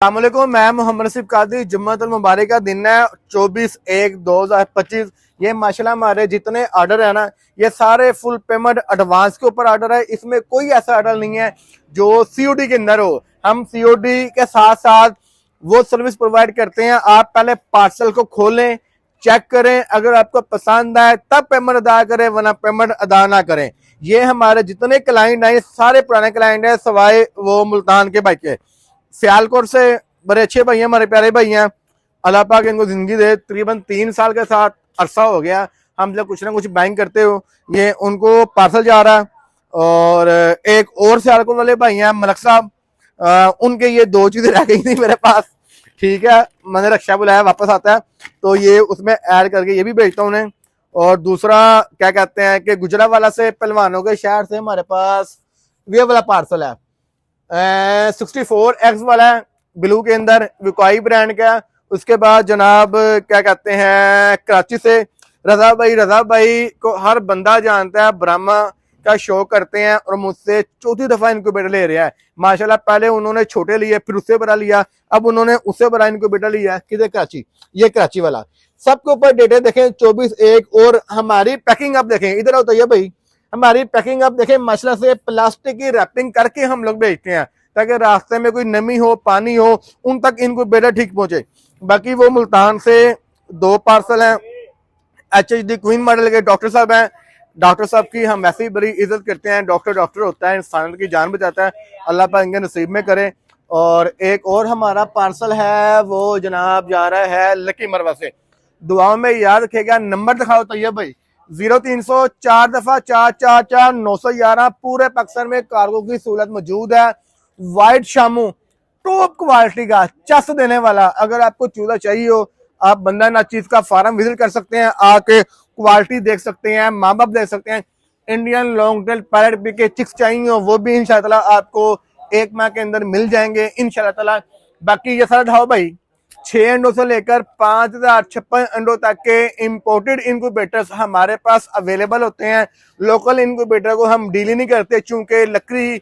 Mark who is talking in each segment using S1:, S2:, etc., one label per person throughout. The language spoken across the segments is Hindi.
S1: अस्सलामुअलैकुम, मैं मोहम्मद रसीफ कादरी। जुम्मतुल मुबारक का दिन है 24/1/2025। ये माशाल्लाह हमारे जितने ऑर्डर है ना, ये सारे फुल पेमेंट एडवांस के ऊपर ऑर्डर है। इसमें कोई ऐसा ऑर्डर नहीं है जो सीओडी के अंदर हो। हम सीओडी के साथ साथ वो सर्विस प्रोवाइड करते हैं। आप पहले पार्सल को खोलें, चेक करें, अगर आपको पसंद आए तब पेमेंट अदा करें, वरना पेमेंट अदा ना करें। ये हमारे जितने क्लाइंट हैं, ये सारे पुराने क्लाइंट हैं, सवाए वो मुल्तान के भाई के। सियालकोट से बड़े अच्छे भाई हैं, हमारे प्यारे भाई हैं। अल्लाह पाक इनको जिंदगी दे। तकरीबन 3 साल के साथ अरसा हो गया हम जब कुछ ना कुछ बाइंग करते हो। ये उनको पार्सल जा रहा है। और एक और सियालकोट वाले भाई हैं मलक साहब, उनके ये 2 चीजें रह गई थी मेरे पास। ठीक है, मैंने रक्षा बुलाया, वापस आता है तो ये उसमें ऐड करके ये भी भेजता हूँ उन्हें। और दूसरा क्या कहते हैं कि गुजरावाला से पहलवानों के शहर से हमारे पास ये वाला पार्सल है। 64X वाला है, ब्लू के अंदर, विकोई ब्रांड का। उसके बाद जनाब क्या कहते हैं कराची से रजा भाई को हर बंदा जानता है, ब्राह्मा का शो करते हैं और मुझसे चौथी दफा इनक्यूबेटर ले रहा है माशाल्लाह। पहले उन्होंने छोटे लिए, फिर उससे बड़ा लिया, अब उन्होंने उससे बड़ा इनक्यूबेटर लिया है। किधर? कराची। ये कराची वाला। सबके ऊपर डेटे देखें 24/1। और हमारी पैकिंग आप देखें, इधर होता है भाई, हमारी पैकिंग आप देखें माशाल्लाह से प्लास्टिक की रैपिंग करके हम लोग भेजते हैं, ताकि रास्ते में कोई नमी हो, पानी हो, उन तक इनको बेटा ठीक पहुंचे। बाकी वो मुल्तान से 2 पार्सल हैं। HHD क्वीन मॉडल के डॉक्टर साहब हैं। डॉक्टर साहब की हम वैसे ही बड़ी इज्जत करते हैं। डॉक्टर होता है, इंसान की जान बचाता है, अल्लाह पाक इनके नसीब में करे। और एक और हमारा पार्सल है, वो जनाब जा रहा है लकी मरवा से। दुआओं में याद रखेगा। नंबर दिखाओ तैयब भाई। 0300 4 दफा 444 911। पूरे पाकिस्तान में कार्गो की सहूलत मौजूद है। वाइट शामू टॉप क्वालिटी का चस देने वाला। अगर आपको चूजा चाहिए हो, आप बंदा नाचीज का फार्म विजिट कर सकते हैं, आके क्वालिटी देख सकते हैं, माँ बाप देख सकते हैं। इंडियन लॉन्ग टेल पैरेट बी के चिक्स चाहिए हो, वो भी इंशाल्लाह आपको 1 माह के अंदर मिल जाएंगे इंशाल्लाह। बाकी ये सारा ढाओ भाई 6 अंडों से लेकर 5056 अंडों तक के इंपोर्टेड इनक्यूबेटर्स हमारे पास अवेलेबल होते हैं। लोकल इनक्यूबेटर को हम डील ही नहीं करते, चूंकि लकड़ी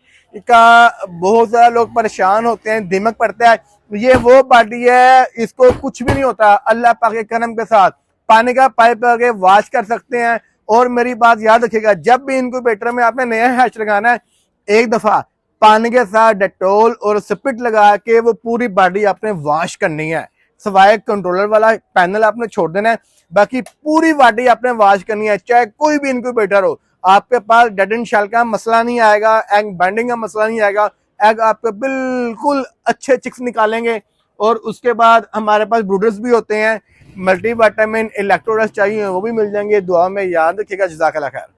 S1: का बहुत ज्यादा लोग परेशान होते हैं, दिमक पड़ता है। ये वो पार्टी है, इसको कुछ भी नहीं होता, अल्लाह पाक के करम के साथ पानी का पाइप लगे वॉश कर सकते हैं। और मेरी बात याद रखिएगा, जब भी इनक्यूबेटर में आपने नया हैच लगाना है, एक दफा पानी के साथ डेटोल और स्पिरिट लगा के वो पूरी बॉडी आपने वॉश करनी है। सवाए कंट्रोलर वाला पैनल आपने छोड़ देना है, बाकी पूरी बॉडी आपने वॉश करनी है। चाहे कोई भी इनक्यूबेटर हो, आपके पास डेड एंड शेल का मसला नहीं आएगा, एग बैंडिंग का मसला नहीं आएगा। एग आपके बिल्कुल अच्छे चिक्स निकालेंगे। और उसके बाद हमारे पास ब्रूडर्स भी होते हैं। मल्टीविटामिन इलेक्ट्रोलाइट्स चाहिए वो भी मिल जाएंगे। दुआ में याद रखिएगा। जज़ाकल्लाह खैर।